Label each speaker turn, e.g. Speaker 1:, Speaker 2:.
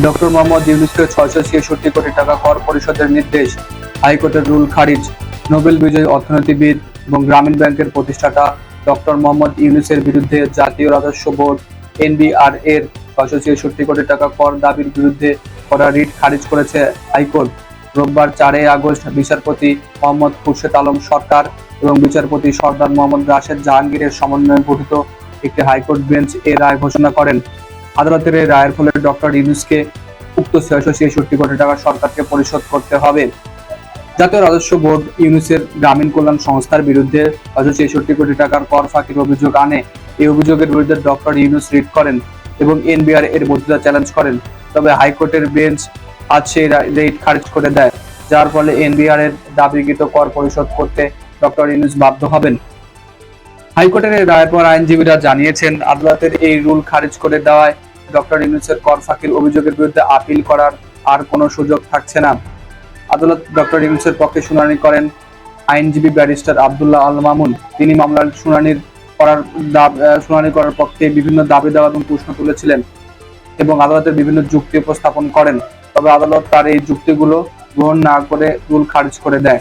Speaker 1: Doctor Mohammad ইউনূসকে ৬৬৬ কোটি টাকা কর পরিশোধের নির্দেশ, হাইকোর্টের রুল খারিজ। নোবেল বিজয়ী অর্থনীতিবিদ এবং গ্রামীণ ব্যাংকের প্রতিষ্ঠাতা ডক্টর মোহাম্মদ ইউনূসের বিরুদ্ধে জাতীয় রাজস্ব বোর্ড এনবিআর এর ৬৬৬ কোটি টাকা কর দাবির বিরুদ্ধে করা রিট খারিজ করেছে হাইকোর্ট। রোববার ৪ আগস্ট বিচারপতি মোহাম্মদ খুরশেদ আলম সরকার এবং বিচারপতি সরদার মোহাম্মদ রাশেদ জাহাঙ্গীরের সমন্বয়ে গঠিত একটি হাইকোর্ট বেঞ্চ এ রায় ঘোষণা করেন। আদালতের এই রায়ের ফলে ডক্টর ইউনূসকে উক্ত ৬৬৬ কোটি টাকা সরকারকে পরিশোধ করতে হবে। জাতীয় রাজস্ব বোর্ড ইউনূসের গ্রামীণ কল্যাণ সংস্থার বিরুদ্ধে ৬৬৬ কোটি টাকার কর ফাঁকির অভিযোগ আনে। এই অভিযোগের বিরুদ্ধে ডক্টর ইউনূস রিট করেন এবং এনবিআর এর বৈধতা চ্যালেঞ্জ করেন। তবে হাইকোর্টের বেঞ্চ আজ সেই রিট খারিজ করে দেয়, যার ফলে এনবিআর এর দাবিকৃত কর পরিশোধ করতে ডক্টর ইউনূস বাধ্য হবেন। হাইকোর্টের এই রায়ের পর আইনজীবীরা জানিয়েছেন, আদালতের এই রুল খারিজ করে দেওয়ায় ডক্টর ইউনূসের কর ফাঁকির অভিযোগের বিরুদ্ধে আপিল করার আর কোনো সুযোগ থাকছে না। আদালত ডক্টর ইউনূসের পক্ষে শুনানি করেন আইনজীবী ব্যারিস্টার আব্দুল্লাহ আল মামুন। তিনি মামলার শুনানি করার পক্ষে বিভিন্ন দাবি দেওয়া এবং প্রশ্ন তুলেছিলেন এবং আদালতের বিভিন্ন যুক্তি উপস্থাপন করেন। তবে আদালত তার এই যুক্তিগুলো গ্রহণ না করে রুল খারিজ করে দেয়।